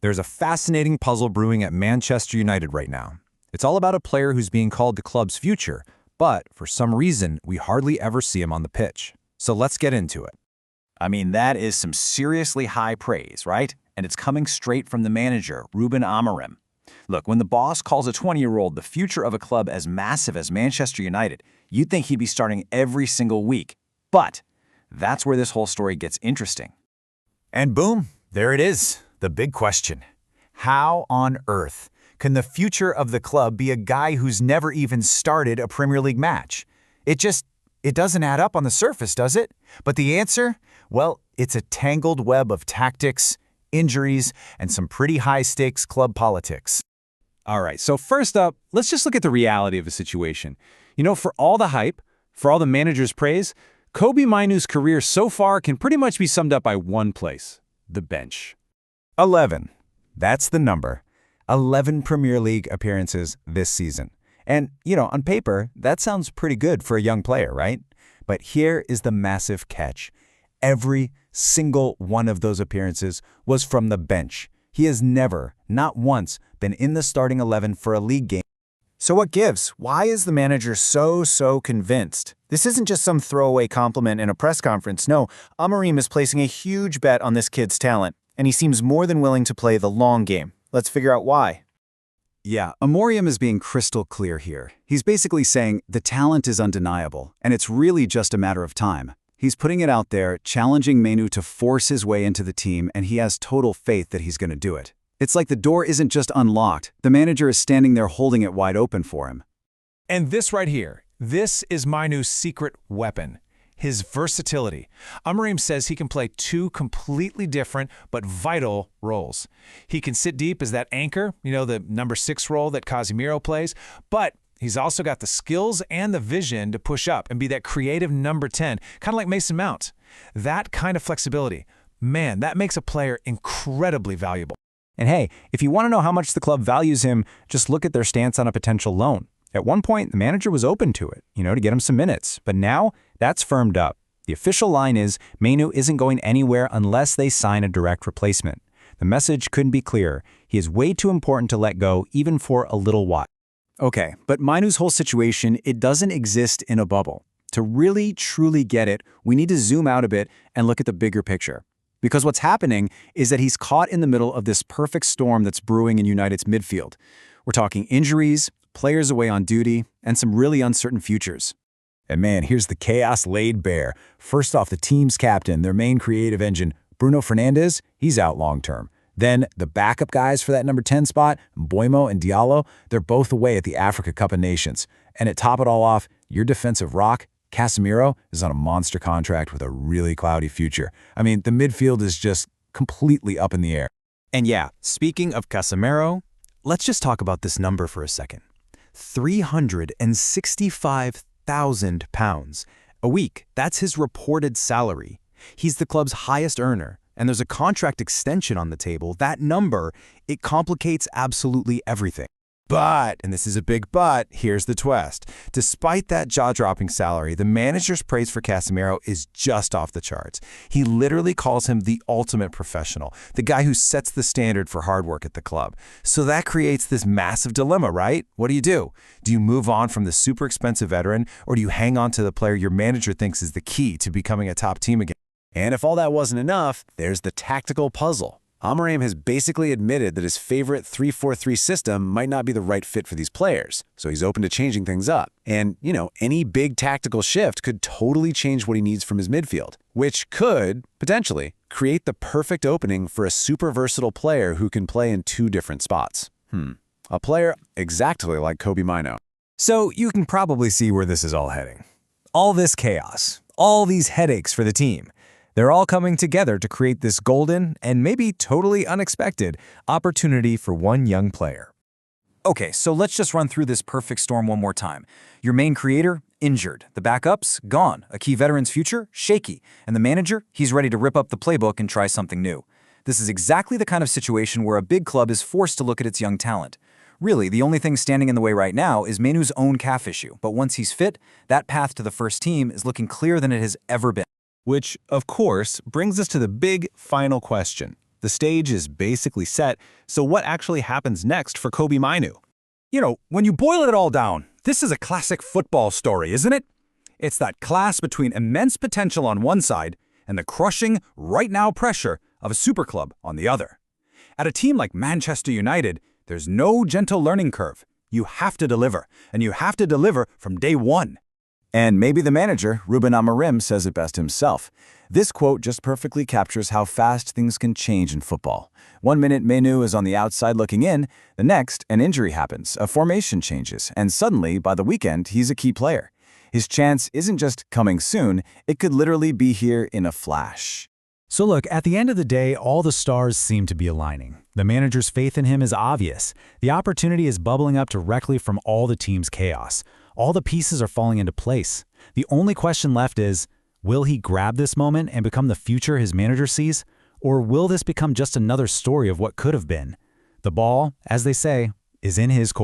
There's a fascinating puzzle brewing at Manchester United right now. It's all about a player who's being called the club's future, but for some reason, we hardly ever see him on the pitch. So let's get into it. I mean, that is some seriously high praise, right? And it's coming straight from the manager, Ruben Amorim. Look, when the boss calls a 20-year-old the future of a club as massive as Manchester United, you'd think he'd be starting every single week. But that's where this whole story gets interesting. And boom, there it is, the big question. How on earth can the future of the club be a guy who's never even started a Premier League match? It doesn't add up on the surface, does it? But the answer? Well, it's a tangled web of tactics, injuries, and some pretty high-stakes club politics. All right, so first up, let's just look at the reality of the situation. You know, for all the hype, for all the manager's praise, Kobbie Mainoo's career so far can pretty much be summed up by one place: the bench. 11. That's the number. 11 Premier League appearances this season. And, on paper, that sounds pretty good for a young player, right? But here is the massive catch. Every single one of those appearances was from the bench. He has never, not once, been in the starting 11 for a league game. So what gives? Why is the manager so convinced? This isn't just some throwaway compliment in a press conference. No, Amorim is placing a huge bet on this kid's talent, and he seems more than willing to play the long game. Let's figure out why. Yeah, Amorim is being crystal clear here. He's basically saying the talent is undeniable, and it's really just a matter of time. He's putting it out there, challenging Mainoo to force his way into the team, and he has total faith that he's going to do it. It's like the door isn't just unlocked, the manager is standing there holding it wide open for him. And this right here, this is Mainoo's secret weapon. His versatility. Amorim says he can play two completely different but vital roles. He can sit deep as that anchor, the number 6 role that Casemiro plays, but he's also got the skills and the vision to push up and be that creative number 10, kind of like Mason Mount. That kind of flexibility, man, that makes a player incredibly valuable. And hey, if you want to know how much the club values him, just look at their stance on a potential loan. At one point, the manager was open to it, to get him some minutes. But now, that's firmed up. The official line is, Mainoo isn't going anywhere unless they sign a direct replacement. The message couldn't be clearer. He is way too important to let go, even for a little while. Okay, but Mainoo's whole situation, it doesn't exist in a bubble. To really, truly get it, we need to zoom out a bit and look at the bigger picture. Because what's happening is that he's caught in the middle of this perfect storm that's brewing in United's midfield. We're talking injuries, players away on duty, and some really uncertain futures. And man, here's the chaos laid bare. First off, the team's captain, their main creative engine, Bruno Fernandes, he's out long-term. Then the backup guys for that number 10 spot, Mbeumo and Diallo, they're both away at the Africa Cup of Nations. And to top it all off, your defensive rock, Casemiro, is on a monster contract with a really cloudy future. I mean, the midfield is just completely up in the air. And yeah, speaking of Casemiro, let's just talk about this number for a second. £365,000 a week. That's his reported salary. He's the club's highest earner, and there's a contract extension on the table. That number, it complicates absolutely everything. But, and this is a big but, here's the twist. Despite that jaw-dropping salary, the manager's praise for Casemiro is just off the charts. He literally calls him the ultimate professional, the guy who sets the standard for hard work at the club. So that creates this massive dilemma, right? What do? Do you move on from the super expensive veteran, or do you hang on to the player your manager thinks is the key to becoming a top team again? And if all that wasn't enough, there's the tactical puzzle. Amorim has basically admitted that his favorite 3-4-3 system might not be the right fit for these players, so he's open to changing things up. And, any big tactical shift could totally change what he needs from his midfield, which could, potentially, create the perfect opening for a super versatile player who can play in 2 different spots. A player exactly like Kobbie Mainoo. So you can probably see where this is all heading. All this chaos, all these headaches for the team. They're all coming together to create this golden and maybe totally unexpected opportunity for one young player. Okay, so let's just run through this perfect storm one more time. Your main creator, injured. The backups, gone. A key veteran's future, shaky. And the manager, he's ready to rip up the playbook and try something new. This is exactly the kind of situation where a big club is forced to look at its young talent. Really, the only thing standing in the way right now is Mainoo's own calf issue, but once he's fit, that path to the first team is looking clearer than it has ever been. Which, of course, brings us to the big final question. The stage is basically set, so what actually happens next for Kobbie Mainoo? You know, when you boil it all down, this is a classic football story, isn't it? It's that clash between immense potential on one side and the crushing, right-now pressure of a superclub on the other. At a team like Manchester United, there's no gentle learning curve. You have to deliver, and you have to deliver from day one. And maybe the manager, Ruben Amorim, says it best himself. This quote just perfectly captures how fast things can change in football. 1 minute Mainoo is on the outside looking in, the next an injury happens, a formation changes, and suddenly, by the weekend, he's a key player. His chance isn't just coming soon, it could literally be here in a flash. So look, at the end of the day, all the stars seem to be aligning. The manager's faith in him is obvious. The opportunity is bubbling up directly from all the team's chaos. All the pieces are falling into place. The only question left is, will he grab this moment and become the future his manager sees? Or will this become just another story of what could have been? The ball, as they say, is in his court.